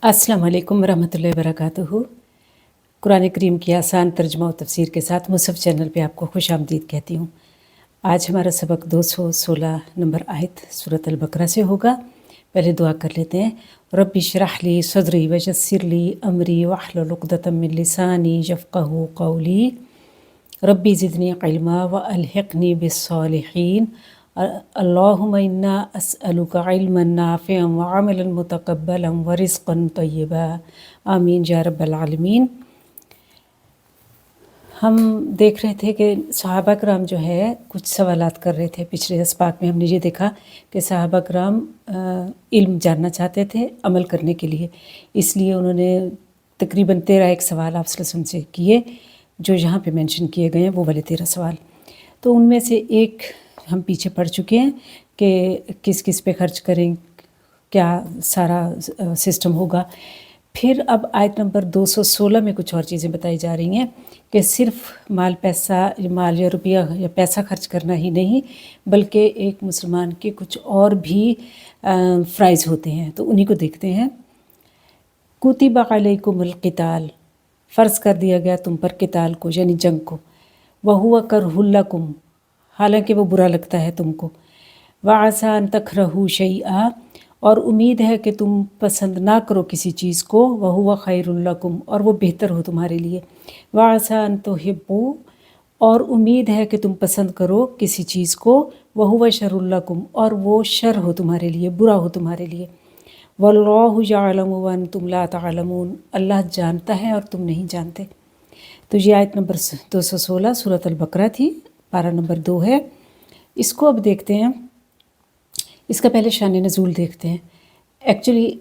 अस्सलाम वालेकुम रहमतुल्लाहि व बरकातुहू। कुरान करीम की आसान तर्जुमा और तफसीर के साथ मुसहफ चैनल पे आपको खुश आमदीद कहती हूँ। आज हमारा सबक 216 नंबर आयत सूरत अल बकरा से होगा। पहले दुआ कर लेते हैं। रब्बि इश्रह ली सदरी वयस्सिर ली अमरी वहलुल उक़दतम मिन लिसानी यफ़क़हू क़ौली रब्बी ज़िदनी इल्मा व अलहिक़नी बिस्सालिहीन अल्लाहुम्मा इन्ना अस्अलुका इल्मन नाफ़िअन व अमलन मुतक़ब्बलन व रिज़्क़न तय्यबा आमीन या रब्बल आलमीन। हम देख रहे थे कि सहाबा कराम जो है कुछ सवालात कर रहे थे। पिछले अस्पाक में हमने ये देखा कि सहाबा कराम इल्म जानना चाहते थे अमल करने के लिए, इसलिए उन्होंने तकरीबन 13 एक सवाल आप सल्लल्लाहु अलैहि वसल्लम से किए जो यहाँ पे मेंशन किए गए हैं, वो वाले 13 सवाल। तो उनमें से एक हम पीछे पढ़ चुके हैं कि किस किस पे खर्च करें, क्या सारा सिस्टम होगा। फिर अब आयत नंबर 216 में कुछ और चीज़ें बताई जा रही हैं कि सिर्फ माल या रुपया या पैसा खर्च करना ही नहीं, बल्कि एक मुसलमान के कुछ और भी फ़राइज़ होते हैं। तो उन्हीं को देखते हैं। कुतिबा अलैकुमुल क़िताल, फ़र्ज़ कर दिया गया तुम पर क़िताल को यानी जंग को। वहुवा करहुल लकुम, हालांकि वो बुरा लगता है तुमको। व आसा अन तकरहू शैआ, और उम्मीद है कि तुम पसंद ना करो किसी चीज़ को। वहुवा खैरुल लकुम, और वो बेहतर हो तुम्हारे लिए। व आसा अन तुहिब्बू, और उम्मीद है कि तुम पसंद करो किसी चीज़ को। वहुवा शर्रुल लकुम, और वो शर हो तुम्हारे लिए, बुरा हो तुम्हारे लिए। वल्लाहु यअलमु व अंतुम ला तअलमून, अल्लाह जानता है और तुम नहीं जानते। तो ये आयत नंबर 216 सूरत अल बकरा थी, पारा नंबर 2 है। इसको अब देखते हैं। इसका पहले शान नज़ूल देखते हैं। एक्चुअली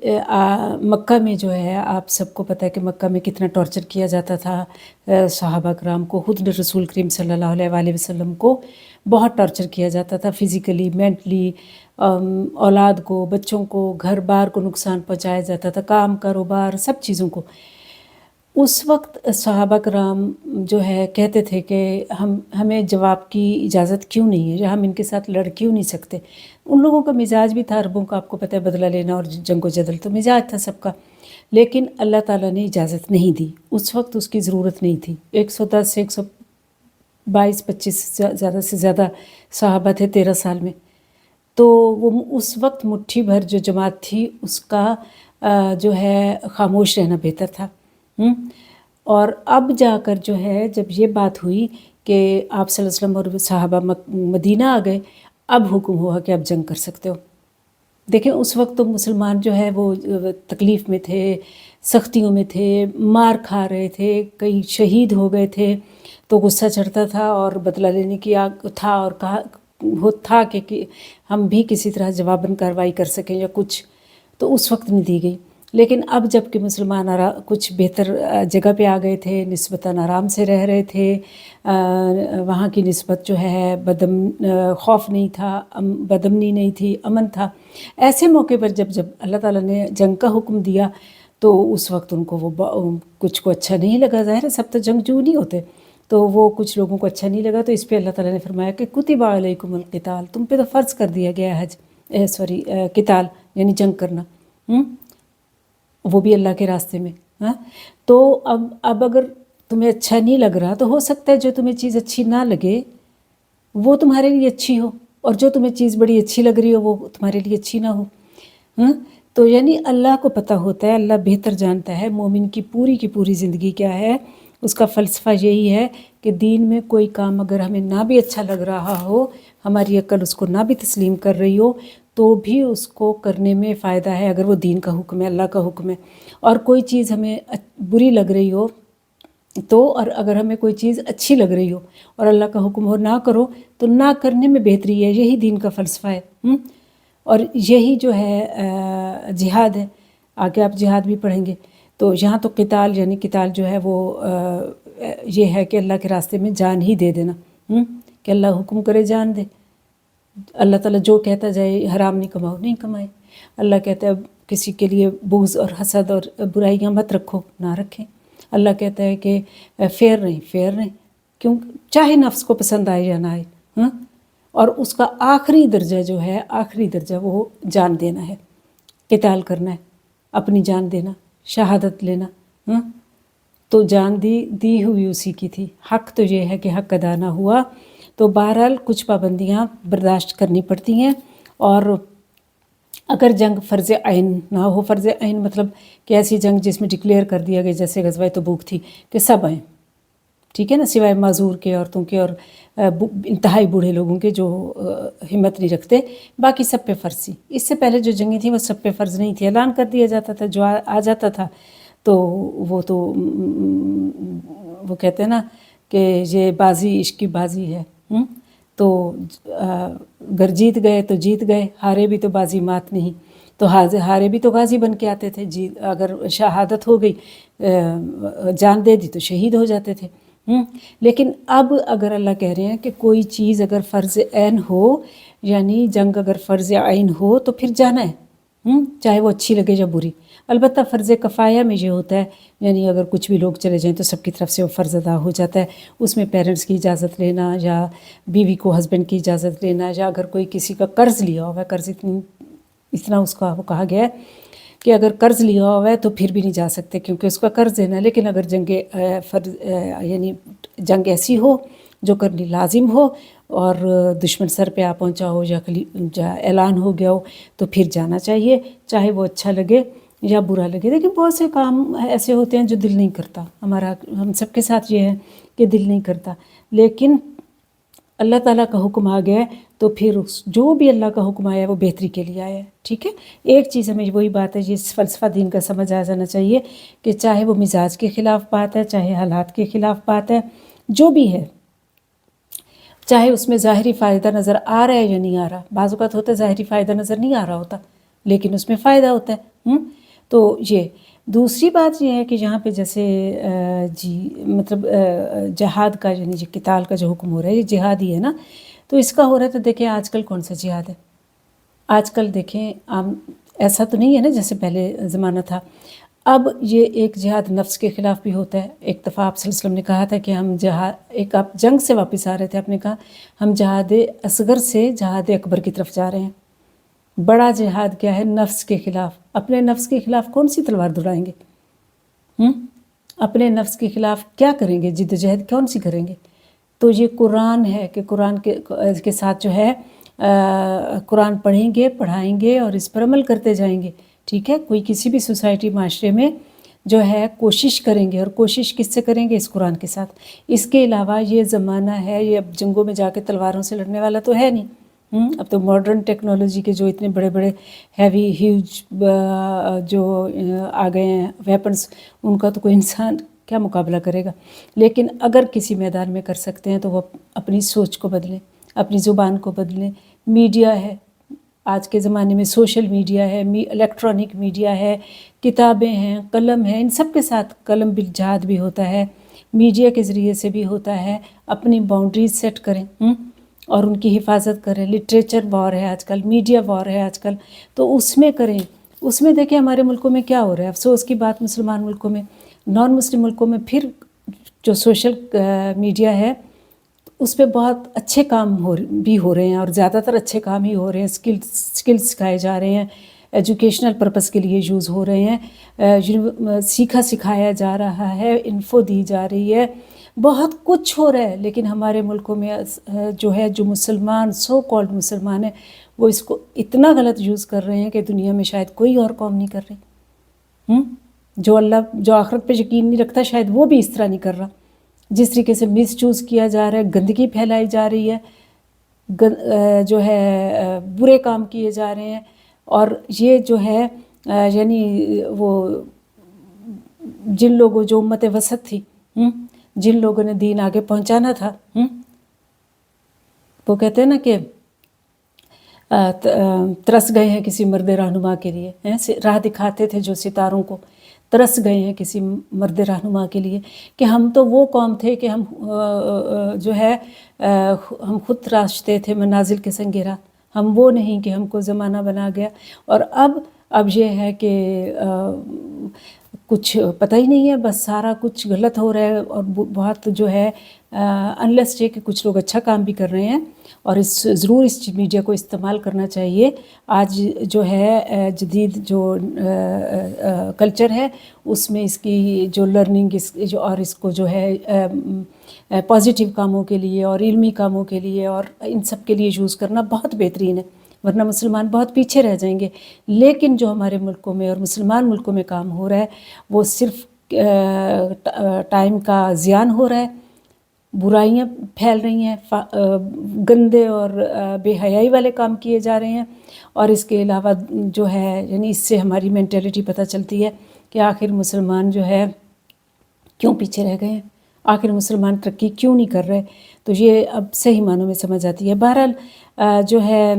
मक्का में जो है, आप सबको पता है कि मक्का में कितना टॉर्चर किया जाता था सहाबा कराम को। खुद रसूल करीम सल्लल्लाहु अलैहि वसल्लम को बहुत टॉर्चर किया जाता था, फिज़िकली, मेंटली। औलाद को, बच्चों को, घर बार को नुकसान पहुंचाया जाता था, काम कारोबार सब चीज़ों को। उस वक्त सहाबा कराम जो है कहते थे कि हमें जवाब की इजाज़त क्यों नहीं है, या हम इनके साथ लड़ क्यों नहीं सकते। उन लोगों का मिजाज भी था, अरबों का आपको पता है, बदला लेना और जंगो जदल तो मिजाज था सबका। लेकिन अल्लाह ताला ने इजाज़त नहीं दी, उस वक्त उसकी ज़रूरत नहीं थी। 110 से 122-25 ज़्यादा से ज़्यादा सहाबा थे 13 साल में। तो वो उस वक्त मुट्ठी भर जो जमात थी उसका जो है खामोश रहना बेहतर था। और अब जाकर जो है जब ये बात हुई कि आप सल्लल्लाहु अलैहि वसल्लम और सहाबा मदीना आ गए, अब हुक्म हुआ कि आप जंग कर सकते हो। देखें, उस वक्त तो मुसलमान जो है वो तकलीफ़ में थे, सख्तियों में थे, मार खा रहे थे, कई शहीद हो गए थे। तो गुस्सा चढ़ता था और बदला लेने की आग था, और कहा वो था कि हम भी किसी तरह जवाबन कार्रवाई कर सकें या कुछ। तो उस वक्त नहीं दी गई। लेकिन अब जबकि मुसलमान कुछ बेहतर जगह पे आ गए थे, निस्बतन आराम से रह रहे थे, वहाँ की निस्बत जो है खौफ नहीं था, बदअमनी नहीं थी, अमन था। ऐसे मौके पर जब अल्लाह ताला ने जंग का हुक्म दिया तो उस वक्त उनको वो कुछ को अच्छा नहीं लगा। ज़ाहिर है सब तो जंगजू नहीं होते, तो वो कुछ लोगों को अच्छा नहीं लगा। तो इस पर अल्लाह ताला ने फरमाया कि कुतिबा अलैकुमुल क़िताल, तुम पे तो फ़र्ज़ कर दिया गया है क़िताल यानी जंग करना, वो भी अल्लाह के रास्ते में। हाँ, तो अब अगर तुम्हें अच्छा नहीं लग रहा तो हो सकता है जो तुम्हें चीज़ अच्छी ना लगे वो तुम्हारे लिए अच्छी हो, और जो तुम्हें चीज़ बड़ी अच्छी लग रही हो वो तुम्हारे लिए अच्छी ना हो। तो यानी अल्लाह को पता होता है, अल्लाह बेहतर जानता है मोमिन की पूरी ज़िंदगी क्या है। उसका फ़लसफ़ा यही है कि दीन में कोई काम अगर हमें ना भी अच्छा लग रहा हो, हमारी अक्ल उसको ना भी तस्लीम कर रही हो, तो भी उसको करने में फ़ायदा है अगर वो दीन का हुक्म है, अल्लाह का हुक्म है। और कोई चीज़ हमें बुरी लग रही हो तो, और अगर हमें कोई चीज़ अच्छी लग रही हो और अल्लाह का हुक्म हो ना करो, तो ना करने में बेहतरी है। यही दीन का फ़लसफ़ा है। और यही जो है जिहाद है। आगे आप जिहाद भी पढ़ेंगे। तो यहाँ तो क़िताल यानी क़िताल जो है वो ये है कि अल्लाह के रास्ते में जान ही दे देना, कि अल्लाह हुक्म करे जान दे। अल्लाह ताला जो कहता जाए हराम नहीं कमाओ, नहीं कमाए। अल्लाह कहता है किसी के लिए बुग़्ज़ और हसद और बुराइयाँ मत रखो, ना रखें। अल्लाह कहता है कि फेयर नहीं, क्यों, चाहे नफ्स को पसंद आए या ना आए। और उसका आखिरी दर्जा जो है, आखिरी दर्जा वो जान देना है, क़िताल करना है, अपनी जान देना। शहादत लेना। तो जान दी हुई उसी की थी। हक़ तो ये है कि हक़ अदा ना हुआ तो बहरहाल कुछ पाबंदियाँ बर्दाश्त करनी पड़ती हैं। और अगर जंग फ़र्ज़ आइन ना हो, फ़र्ज़ आइन मतलब कि ऐसी जंग जिसमें डिक्लेयर कर दिया गया, जैसे ग़ज़वा तबूक थी कि सब आएँ, ठीक है ना, सिवाय माजूर के, औरतों के और इंतहाई बूढ़े लोगों के जो हिम्मत नहीं रखते, बाकी सब पे फ़र्ज़ थी। इससे पहले जो जंगें थी वो सब पे फ़र्ज़ नहीं थी, ऐलान कर दिया जाता था। जो आ जाता था तो वो कहते हैं ना कि ये बाजी इश्क की बाजी है। तो अगर जीत गए तो जीत गए, हारे भी तो बाजी मात नहीं। तो हारे भी तो गाजी बन के आते थे। अगर शहादत हो गई, जान दे दी तो शहीद हो जाते थे। लेकिन अब अगर अल्लाह कह रहे हैं कि कोई चीज़ अगर फ़र्ज़ ऐन हो, यानी जंग अगर फ़र्ज़ आइन हो तो फिर जाना है, चाहे वो अच्छी लगे या बुरी। अलबत्ता फ़र्ज़ कफ़ाया में ये होता है, यानी अगर कुछ भी लोग चले जाएं तो सबकी तरफ से वो फ़र्ज़ अदा हो जाता है। उसमें पेरेंट्स की इजाज़त लेना या बीवी को हस्बैंड की इजाज़त लेना, या अगर कोई किसी का कर्ज़ लिया हुआ है, कर्ज़ इतना उसका वो कहा गया है कि अगर कर्ज़ लिया हुआ है तो फिर भी नहीं जा सकते क्योंकि उसका कर्ज़ देना है। लेकिन अगर यानी जंग ऐसी हो जो करनी लाजिम हो और दुश्मन सर पे आ पहुंचा हो या ऐलान हो गया हो तो फिर जाना चाहिए, चाहे वो अच्छा लगे या बुरा लगे। लेकिन बहुत से काम ऐसे होते हैं जो दिल नहीं करता, हम सबके साथ ये है कि दिल नहीं करता, लेकिन अल्लाह ताला का हुक्म आ गया है तो फिर जो भी अल्लाह का हुक्म आया है वो बेहतरी के लिए आया है, ठीक है। एक चीज़ हमें वही बात है, ये फ़लसफ़ा दीन का समझ आ जाना चाहिए कि चाहे वो मिजाज के ख़िलाफ़ बात है, चाहे हालात के ख़िलाफ़ बात है, जो भी है, चाहे उसमें ज़ाहिरी फ़ायदा नज़र आ रहा है या नहीं आ रहा। बाज़ औक़ात होता है ज़ाहिरी फ़ायदा नज़र नहीं आ रहा होता लेकिन उसमें फ़ायदा होता है। तो ये दूसरी बात ये है कि यहाँ पे जैसे मतलब जिहाद का, यानी जो क़िताल का जो हुक्म हो रहा है, ये जिहाद ही है ना। तो इसका हो रहा है तो देखें आजकल कौन सा जिहाद है। आजकल देखें ऐसा तो नहीं है ना जैसे पहले ज़माना था। अब ये एक जिहाद नफ्स के ख़िलाफ़ भी होता है। एक दफ़ा आप सल्लल्लाहु अलैहि वसल्लम ने कहा था कि आप जंग से वापस आ रहे थे, आपने कहा हम जिहाद असगर से जिहाद अकबर की तरफ जा रहे हैं। बड़ा जिहाद क्या है? नफ्स के ख़िलाफ़। अपने नफ्स के ख़िलाफ़ कौन सी तलवार दौड़ाएंगे? अपने नफ्स के ख़िलाफ़ क्या करेंगे? जिद्दोजहद कौन सी करेंगे? तो ये कुरान है कि कुरान के साथ जो है कुरान पढ़ेंगे, पढ़ाएंगे और इस पर अमल करते जाएंगे, ठीक है। कोई किसी भी सोसाइटी माशरे में जो है कोशिश करेंगे, और कोशिश किससे करेंगे? इस कुरान के साथ। इसके अलावा ये ज़माना है, ये अब जंगों में जाके तलवारों से लड़ने वाला तो है नहीं। अब तो मॉडर्न टेक्नोलॉजी के जो इतने बड़े बड़े हैवी ह्यूज जो आ गए हैं वेपन्स, उनका तो कोई इंसान क्या मुकाबला करेगा। लेकिन अगर किसी मैदान में कर सकते हैं तो वो अपनी सोच को बदलें, अपनी ज़ुबान को बदलें। मीडिया है आज के ज़माने में, सोशल मीडिया है, इलेक्ट्रॉनिक मीडिया है, किताबें हैं, कलम है, इन सब के साथ कलम बिल जिहाद भी होता है, मीडिया के ज़रिए से भी होता है। अपनी बाउंड्रीज सेट करें और उनकी हिफाजत करें। लिटरेचर वॉर है आजकल, मीडिया वॉर है आजकल, तो उसमें करें। उसमें देखें हमारे मुल्कों में क्या हो रहा है। अफसोस की बात, मुसलमान मुल्कों में, नॉन मुस्लिम मुल्कों में फिर जो सोशल मीडिया है उस पर बहुत अच्छे काम भी हो रहे हैं, और ज़्यादातर अच्छे काम ही हो रहे हैं। स्किल्स सिखाए जा रहे हैं, एजुकेशनल पर्पस के लिए यूज़ हो रहे हैं, सीखा सिखाया जा रहा है, इन्फो दी जा रही है, बहुत कुछ हो रहा है। लेकिन हमारे मुल्कों में जो है, जो मुसलमान सो कॉल्ड मुसलमान है, वो इसको इतना गलत यूज़ कर रहे हैं कि दुनिया में शायद कोई और कौम नहीं कर रही। जो आखिरत पे यकीन नहीं रखता शायद वो भी इस तरह नहीं कर रहा। जिस तरीके से मिस चूज़ किया जा रहा है, गंदगी फैलाई जा रही है, जो है बुरे काम किए जा रहे हैं। और ये जो है यानी वो जिन लोगों, जो उम्मत वसत थी, जिन लोगों ने दीन आगे पहुंचाना था, वो कहते हैं ना कि तरस गए हैं किसी मर्द रहनुमा के लिए, राह दिखाते थे जो सितारों को, तरस गए हैं किसी मर्द रहनुमा के लिए, कि हम तो वो कौम थे कि हम जो है हम खुद तराशते थे मनाजिल के संगेरा, हम वो नहीं कि हमको ज़माना बना गया। और अब ये है कि کچھ پتہ ہی نہیں ہے، بس سارا کچھ غلط ہو رہا ہے، اور بہت جو ہے انلیس یہ کہ کچھ لوگ اچھا کام بھی کر رہے ہیں، اور ضرور اس میڈیا کو استعمال کرنا چاہیے۔ آج جو ہے جدید جو کلچر ہے اس میں اس کی جو لرننگ اور اس کو جو ہے پازیٹیو کاموں کے لیے اور علمی کاموں کے لیے اور ان سب کے لیے یوز کرنا بہت بہترین ہے، ورنہ مسلمان بہت پیچھے رہ جائیں گے۔ لیکن جو ہمارے ملکوں میں اور مسلمان ملکوں میں کام ہو رہا ہے وہ صرف ٹائم کا زیان ہو رہا ہے، برائیاں پھیل رہی ہیں، گندے اور بے حیائی والے کام کیے جا رہے ہیں، اور اس کے علاوہ جو ہے یعنی اس سے ہماری مینٹیلٹی پتہ چلتی ہے کہ آخر مسلمان جو ہے کیوں پیچھے رہ گئے ہیں، آخر مسلمان ترقی کیوں نہیں کر رہے۔ تو یہ اب صحیح معنوں میں سمجھ آتی ہے۔ بہرحال جو ہے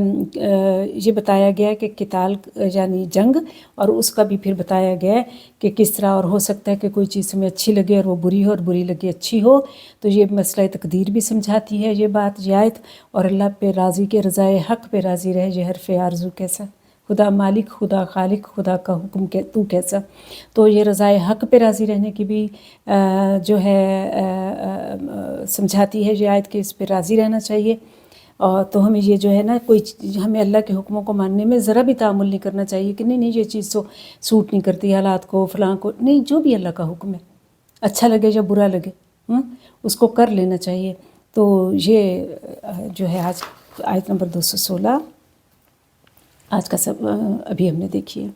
یہ بتایا گیا ہے کہ قتال یعنی جنگ، اور اس کا بھی پھر بتایا گیا ہے کہ کس طرح اور ہو سکتا ہے کہ کوئی چیز ہمیں اچھی لگے اور وہ بری ہو، اور بری لگے اچھی ہو۔ تو یہ مسئلہ تقدیر بھی سمجھاتی ہے یہ بات، یہ آیت، اور اللہ پہ راضی کے رضائے حق پہ راضی رہے، یہ حرف آرزو کیسا، خدا مالک، خدا خالق، خدا کا حکم تو کیسا۔ تو یہ رضائے حق پہ راضی رہنے کی بھی جو ہے سمجھاتی ہے یہ آیت کہ اس پہ راضی رہنا چاہیے۔ اور تو ہمیں یہ جو ہے نا ہمیں اللہ کے حکموں کو ماننے میں ذرا بھی تعامل نہیں کرنا چاہیے کہ نہیں یہ چیز تو سوٹ نہیں کرتی حالات کو، فلاں کو، نہیں، جو بھی اللہ کا حکم ہے اچھا لگے یا برا لگے اس کو کر لینا چاہیے۔ تو یہ جو ہے آج آیت نمبر 216 آج کا سب ابھی ہم نے دیکھی ہے۔